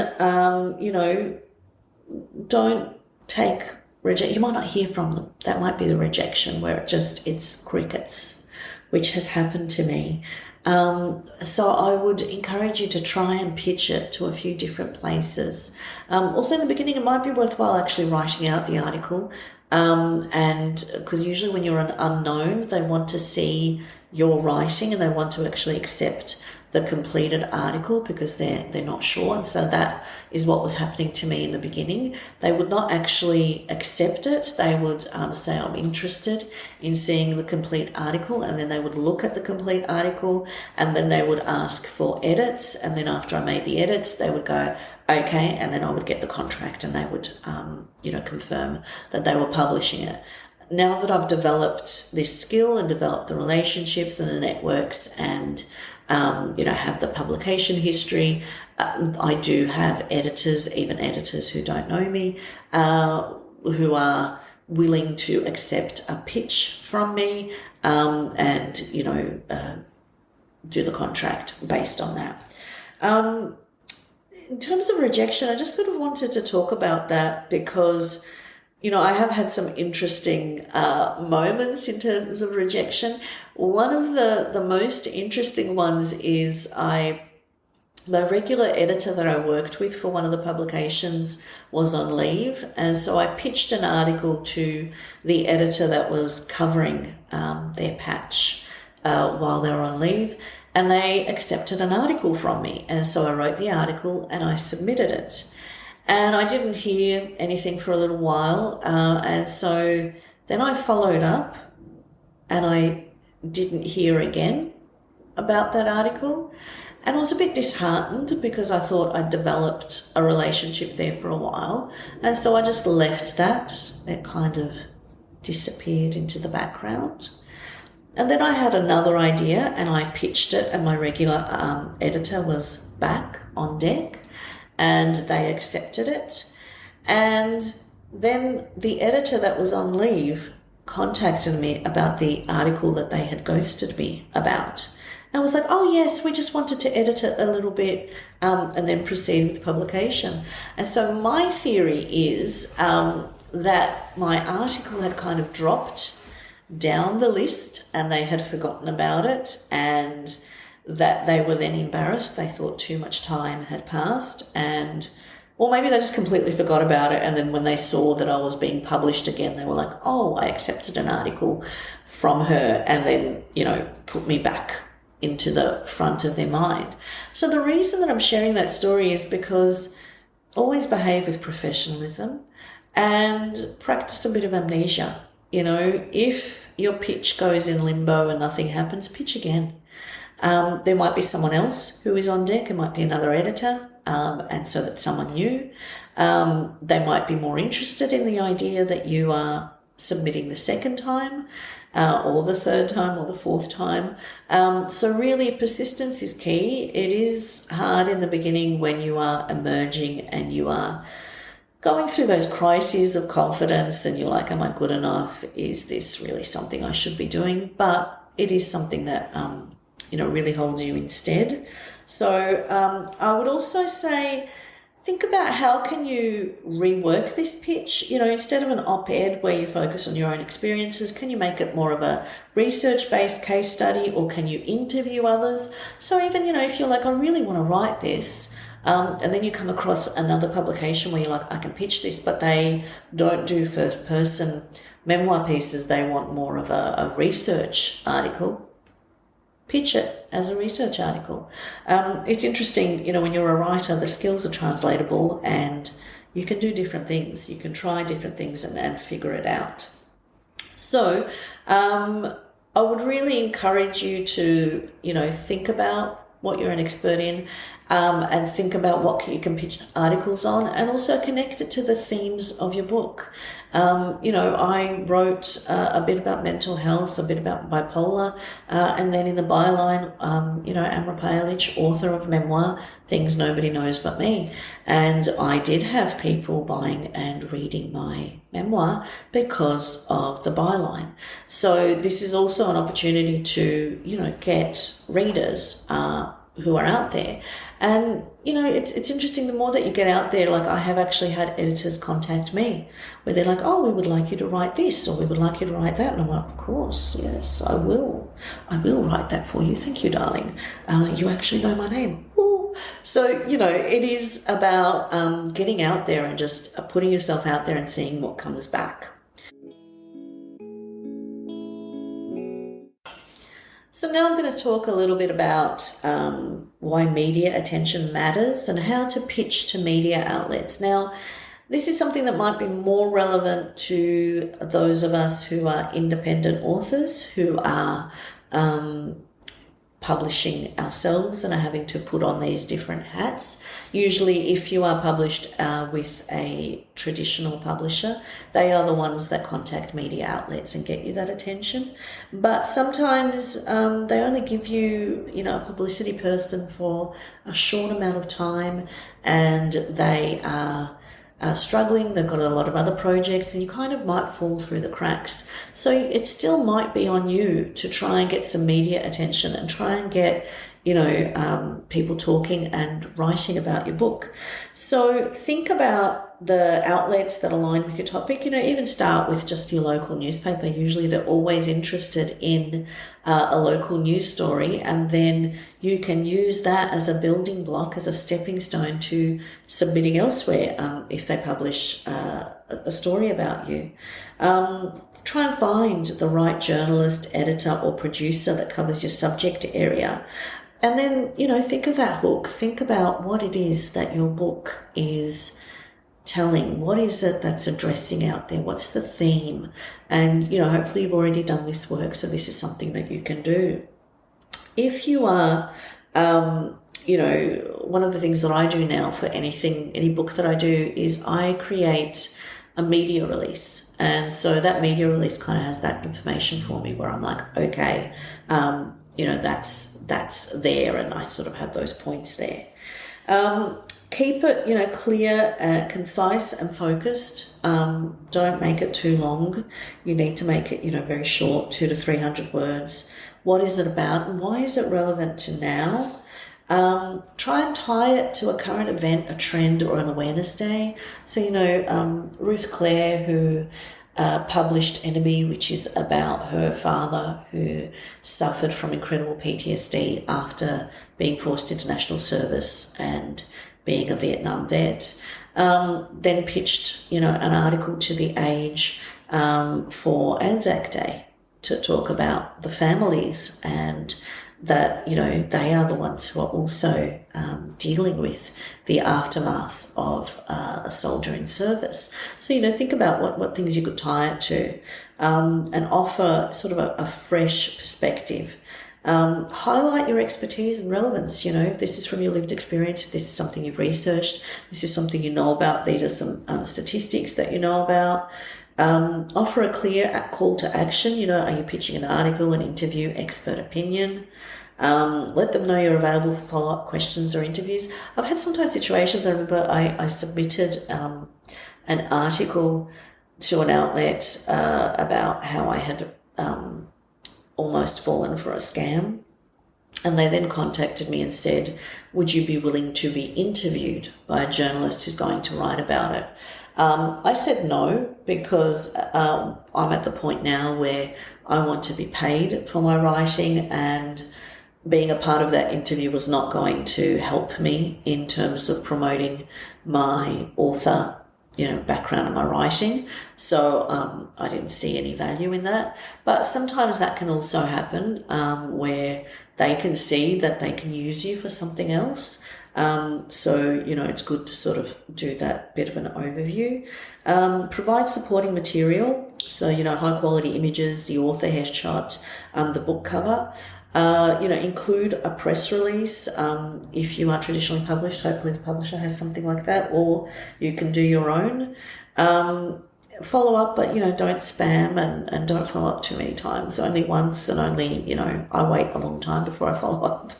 don't take you might not hear from them. That might be the rejection where it's crickets, which has happened to me. So I would encourage you to try and pitch it to a few different places. Also in the beginning, it might be worthwhile actually writing out the article. And because usually when you're an unknown, they want to see your writing and they want to actually accept the completed article because they're not sure. And so that is what was happening to me in the beginning. They would not actually accept it. They would say, I'm interested in seeing the complete article. And then they would look at the complete article and then they would ask for edits. And then after I made the edits, they would go, okay. And then I would get the contract and they would, confirm that they were publishing it. Now that I've developed this skill and developed the relationships and the networks and have the publication history. I do have editors, even editors who don't know me, who are willing to accept a pitch from me, and do the contract based on that. In terms of rejection, I just sort of wanted to talk about that because I have had some interesting moments in terms of rejection. One of the most interesting ones is my regular editor that I worked with for one of the publications was on leave. And so I pitched an article to the editor that was covering their patch while they were on leave. and they accepted an article from me. And so I wrote the article and I submitted it. And I didn't hear anything for a little while. And so then I followed up and I didn't hear again about that article. And I was a bit disheartened because I thought I'd developed a relationship there for a while. And so I just left that. It kind of disappeared into the background. And then I had another idea and I pitched it, and my regular editor was back on deck and they accepted it. And then the editor that was on leave contacted me about the article that they had ghosted me about. I was like, oh yes, we just wanted to edit it a little bit and then proceed with publication. And so my theory is that my article had kind of dropped down the list and they had forgotten about it, and that they were then embarrassed. They thought too much time had passed, and or maybe they just completely forgot about it, and then when they saw that I was being published again, they were like, oh, I accepted an article from her, and then, put me back into the front of their mind. So the reason that I'm sharing that story is because always behave with professionalism and practice a bit of amnesia. If your pitch goes in limbo and nothing happens, pitch again. There might be someone else who is on deck. It might be another editor, and so that's someone new. They might be more interested in the idea that you are submitting the second time, or the third time, or the fourth time. So really, persistence is key. It is hard in the beginning when you are emerging and you are going through those crises of confidence and you're like, am I good enough? Is this really something I should be doing? But it is something that, really holds you instead. So I would also say, think about how can you rework this pitch. Instead of an op-ed where you focus on your own experiences, can you make it more of a research-based case study, or can you interview others? So even, if you're like, I really want to write this, and then you come across another publication where you're like, I can pitch this, but they don't do first-person memoir pieces. They want more of a research article. Pitch it as a research article. It's interesting, when you're a writer, the skills are translatable and you can do different things. You can try different things and figure it out. So I would really encourage you to, think about what you're an expert in, and think about what you can pitch articles on, and also connect it to the themes of your book. I wrote a bit about mental health, a bit about bipolar, and then in the byline, Amra Pajalić, author of memoir, Things Nobody Knows But Me. And I did have people buying and reading my memoir because of the byline. So this is also an opportunity to, get readers who are out there. And, it's interesting, the more that you get out there, like I have actually had editors contact me where they're like, oh, we would like you to write this, or we would like you to write that. And I'm like, of course, yes, I will. I will write that for you. Thank you, darling. You actually know my name. Ooh. So, it is about getting out there and just putting yourself out there and seeing what comes back. So now I'm going to talk a little bit about why media attention matters and how to pitch to media outlets. Now, this is something that might be more relevant to those of us who are independent authors, who are publishing ourselves and are having to put on these different hats. Usually, if you are published with a traditional publisher, they are the ones that contact media outlets and get you that attention. But sometimes they only give you, a publicity person for a short amount of time, and they are struggling. They've got a lot of other projects, and you kind of might fall through the cracks. So it still might be on you to try and get some media attention and try and get, people talking and writing about your book. So think about the outlets that align with your topic. Even start with just your local newspaper. Usually they're always interested in a local news story, and then you can use that as a building block, as a stepping stone to submitting elsewhere if they publish a story about you. Try and find the right journalist, editor, or producer that covers your subject area. And then, think of that hook. Think about what it is that your book is telling. What is it that's addressing out there? What's the theme? And, hopefully you've already done this work, so this is something that you can do. If you are, one of the things that I do now for any book that I do is I create a media release. And so that media release kind of has that information for me where I'm like, okay, that's there, and I sort of have those points there. Keep it, clear, concise and focused. Don't make it too long. You need to make it, very short, 200 to 300 words. What is it about and why is it relevant to now? Try and tie it to a current event, a trend, or an awareness day. So, Ruth Clare, who published Enemy, which is about her father who suffered from incredible PTSD after being forced into national service and being a Vietnam vet, then pitched, an article to The Age for Anzac Day to talk about the families and that, they are the ones who are also dealing with the aftermath of a soldier in service. So, think about what things you could tie it to and offer sort of a fresh perspective. Highlight your expertise and relevance. If this is from your lived experience, if this is something you've researched, this is something you know about, these are some statistics that you know about. Offer a clear call to action. Are you pitching an article, an interview, expert opinion? Let them know you're available for follow-up questions or interviews. I've had sometimes situations, I remember I submitted an article to an outlet about how I had almost fallen for a scam. And they then contacted me and said, would you be willing to be interviewed by a journalist who's going to write about it? I said no, because I'm at the point now where I want to be paid for my writing, and being a part of that interview was not going to help me in terms of promoting my author, background in my writing. So I didn't see any value in that. But sometimes that can also happen where they can see that they can use you for something else. So, it's good to sort of do that bit of an overview. Provide supporting material. So, high quality images, the author headshot, the book cover. Include a press release. If you are traditionally published, hopefully the publisher has something like that, or you can do your own. Follow up, but, don't spam and don't follow up too many times. Only once, and only, I wait a long time before I follow up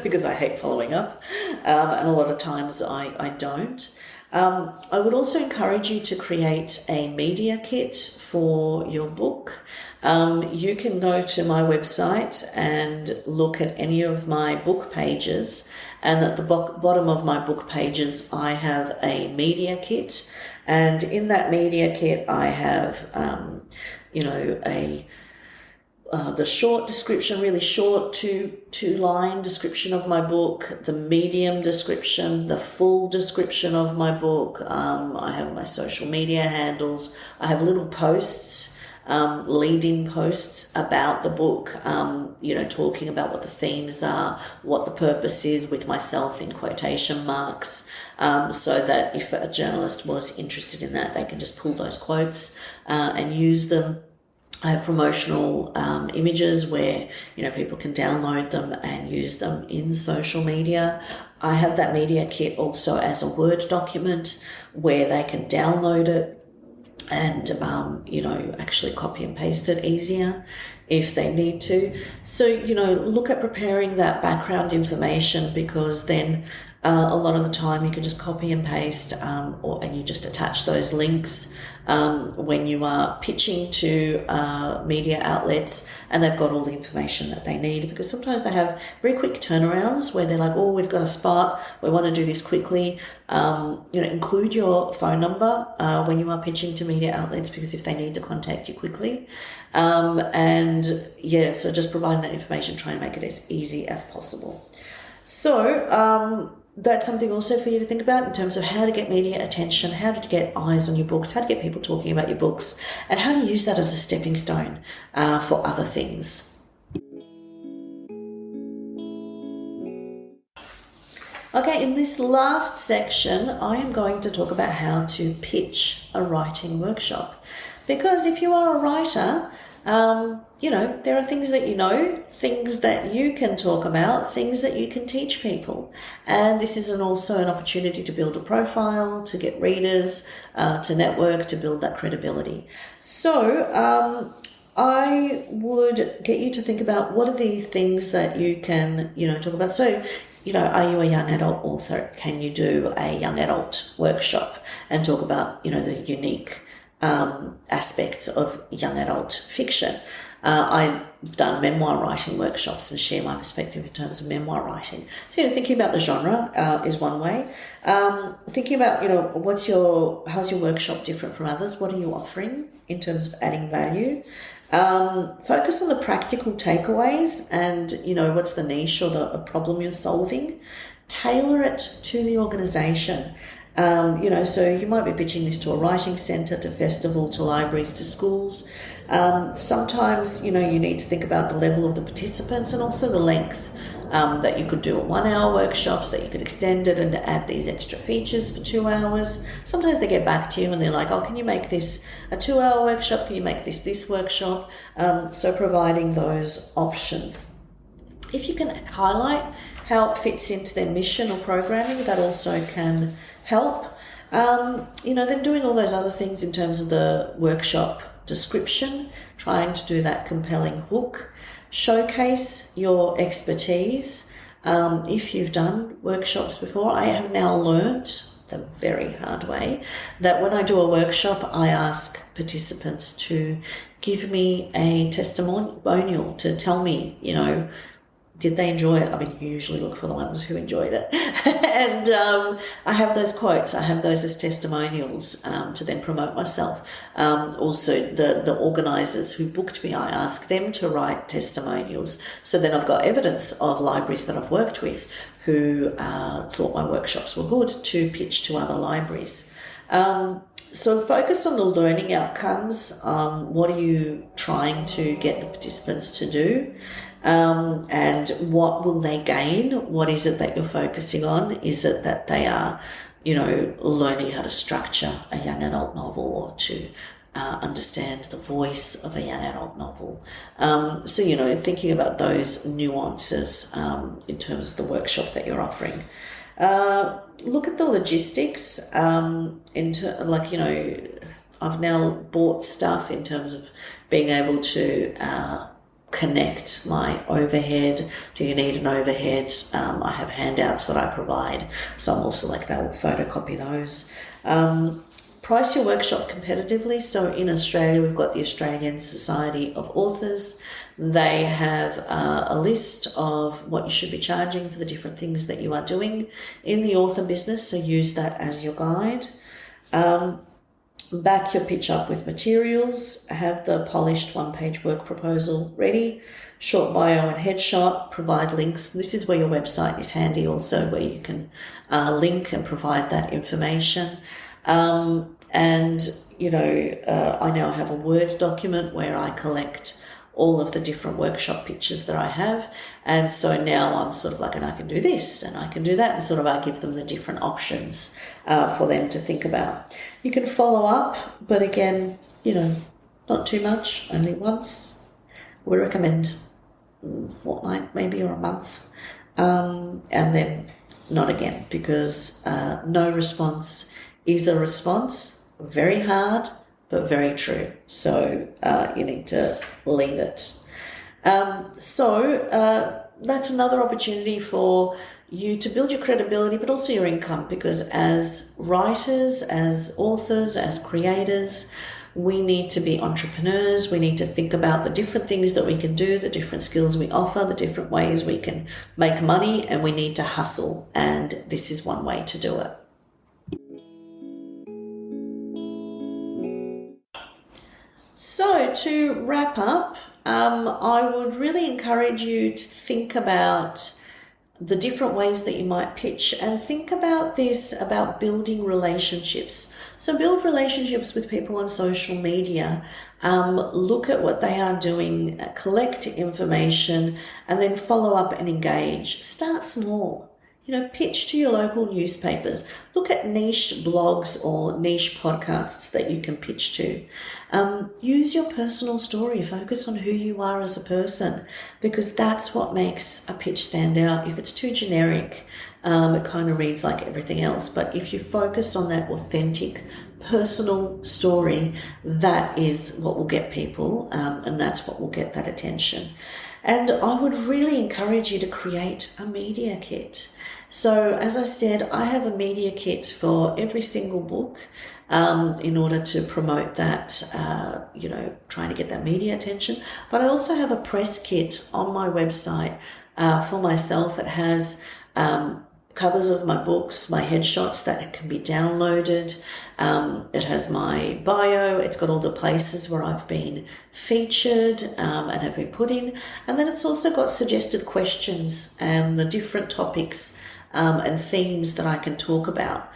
because I hate following up. And a lot of times I don't. I would also encourage you to create a media kit for your book. You can go to my website and look at any of my book pages, and at the bottom of my book pages I have a media kit, and in that media kit I have the short description, really short two-line description of my book, the medium description, the full description of my book. I have my social media handles. I have little posts, lead-in posts about the book, talking about what the themes are, what the purpose is, with myself in quotation marks, so that if a journalist was interested in that, they can just pull those quotes and use them. I have promotional images where, people can download them and use them in social media. I have that media kit also as a Word document where they can download it and, actually copy and paste it easier if they need to. So, look at preparing that background information, because then a lot of the time you can just copy and paste and you just attach those links when you are pitching to media outlets, and they've got all the information that they need, because sometimes they have very quick turnarounds where they're like, oh, we've got a spot, we want to do this quickly. Include your phone number when you are pitching to media outlets, because if they need to contact you quickly. So just providing that information, try and make it as easy as possible. So, that's something also for you to think about in terms of how to get media attention, how to get eyes on your books, how to get people talking about your books, and how to use that as a stepping stone for other things. Okay, in this last section, I am going to talk about how to pitch a writing workshop. Because if you are a writer, there are things that you know, things that you can talk about, things that you can teach people. And this is also an opportunity to build a profile, to get readers, to network, to build that credibility. So I would get you to think about what are the things that you can, talk about. So, are you a young adult author? Can you do a young adult workshop and talk about, the unique aspects of young adult fiction? I've done memoir writing workshops and share my perspective in terms of memoir writing. So, thinking about the genre is one way. Thinking about, how's your workshop different from others? What are you offering in terms of adding value? Focus on the practical takeaways and, what's the niche or the problem you're solving. Tailor it to the organization. So you might be pitching this to a writing centre, to festival, to libraries, to schools. Sometimes, you need to think about the level of the participants and also the length. That you could do 1 hour workshops, that you could extend it and add these extra features for 2 hours. Sometimes they get back to you and they're like, oh, can you make this a 2 hour workshop? Can you make this workshop? So providing those options. If you can highlight how it fits into their mission or programming, that also can help. Then doing all those other things in terms of the workshop description, trying to do that compelling hook. Showcase your expertise. If you've done workshops before, I have now learnt the very hard way that when I do a workshop, I ask participants to give me a testimonial to tell me, did they enjoy it? I mean, you usually look for the ones who enjoyed it. And I have those quotes. I have those as testimonials to then promote myself. Also, the organisers who booked me, I ask them to write testimonials. So then I've got evidence of libraries that I've worked with who thought my workshops were good to pitch to other libraries. So focus on the learning outcomes. What are you trying to get the participants to do? And what will they gain? What is it that you're focusing on? Is it that they are, learning how to structure a young adult novel or to understand the voice of a young adult novel? So, thinking about those nuances in terms of the workshop that you're offering. Look at the logistics. I've now bought stuff in terms of being able to connect my overhead. Do you need an overhead? I have handouts that I provide, so I'm also like that. Will photocopy those. Price your workshop competitively. So in Australia, we've got the Australian Society of Authors. They have a list of what you should be charging for the different things that you are doing in the author business. So use that as your guide. Back your pitch up with materials, have the polished one-page work proposal ready, short bio and headshot, provide links. This is where your website is handy also, where you can link and provide that information. I now have a Word document where I collect all of the different workshop pitches that I have. And so now I'm sort of like, and I can do this and I can do that. And sort of I give them the different options for them to think about. You can follow up, but again, not too much, only once. We recommend a fortnight maybe or a month. And then not again, because no response is a response. Very hard, but very true. So you need to leave it. That's another opportunity for you to build your credibility, but also your income, because as writers, as authors, as creators, we need to be entrepreneurs. We need to think about the different things that we can do, the different skills we offer, the different ways we can make money, and we need to hustle. And this is one way to do it. So to wrap up, I would really encourage you to think about the different ways that you might pitch, and think about this, about building relationships. So build relationships with people on social media, look at what they are doing, collect information, and then follow up and engage. Start small. Pitch to your local newspapers. Look at niche blogs or niche podcasts that you can pitch to. Use your personal story. Focus on who you are as a person, because that's what makes a pitch stand out. If it's too generic, it kind of reads like everything else. But if you focus on that authentic, personal story, that is what will get people, and that's what will get that attention. And I would really encourage you to create a media kit. So as I said, I have a media kit for every single book, in order to promote that, trying to get that media attention. But I also have a press kit on my website for myself. It has covers of my books, my headshots that can be downloaded. It has my bio. It's got all the places where I've been featured and have been put in. And then it's also got suggested questions and the different topics and themes that I can talk about.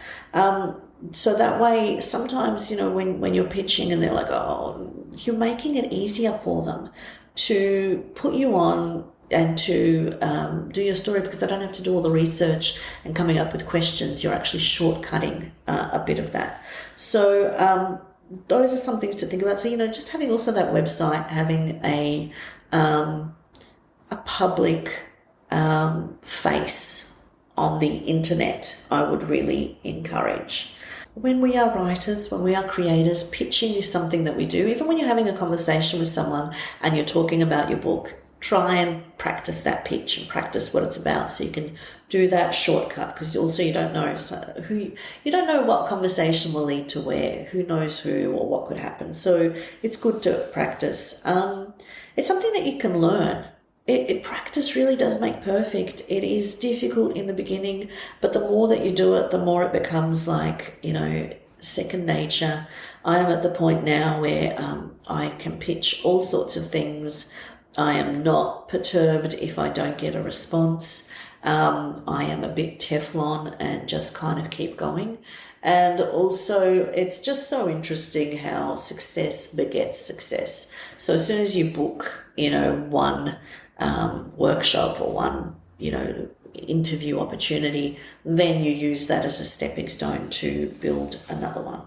So that way, sometimes, when you're pitching and they're like, oh, you're making it easier for them to put you on and to do your story, because they don't have to do all the research and coming up with questions. You're actually shortcutting a bit of that. So those are some things to think about. So, just having also that website, having a public face on the internet, I would really encourage. When we are writers, when we are creators, pitching is something that we do. Even when you're having a conversation with someone and you're talking about your book, try and practice that pitch and practice what it's about, so you can do that shortcut, because also you don't know you don't know what conversation will lead to where, who knows who or what could happen. So it's good to practice. It's something that you can learn. Practice really does make perfect. It is difficult in the beginning, but the more that you do it, the more it becomes like, second nature. I am at the point now where I can pitch all sorts of things. I am not perturbed if I don't get a response. I am a bit Teflon and just kind of keep going. And also, it's just so interesting how success begets success. So as soon as you book, one workshop or one, interview opportunity, then you use that as a stepping stone to build another one.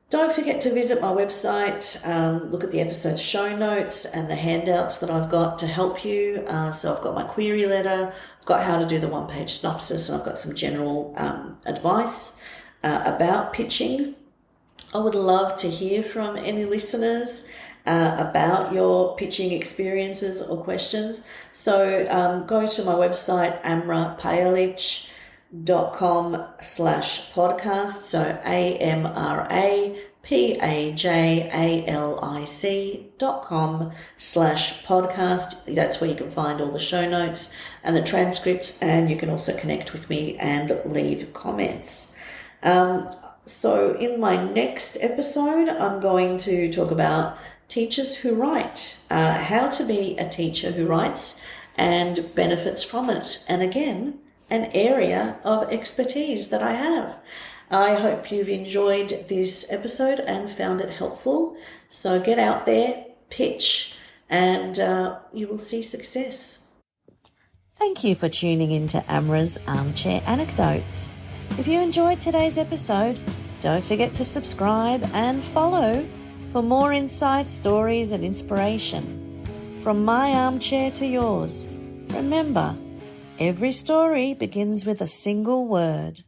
Don't forget to visit my website, look at the episode show notes and the handouts that I've got to help you. So I've got my query letter, I've got how to do the one-page synopsis, and I've got some general advice about pitching. I would love to hear from any listeners about your pitching experiences or questions. So go to my website, amrapajalić.com/podcast. So AMRAPAJALIC.com/podcast. That's where you can find all the show notes and the transcripts, and you can also connect with me and leave comments. So in my next episode, I'm going to talk about teachers who write, how to be a teacher who writes and benefits from it. And again, an area of expertise that I have. I hope you've enjoyed this episode and found it helpful. So get out there, pitch, and you will see success. Thank you for tuning in to Amra's Armchair Anecdotes. If you enjoyed today's episode, don't forget to subscribe and follow for more insights, stories, and inspiration. From my armchair to yours, remember, every story begins with a single word.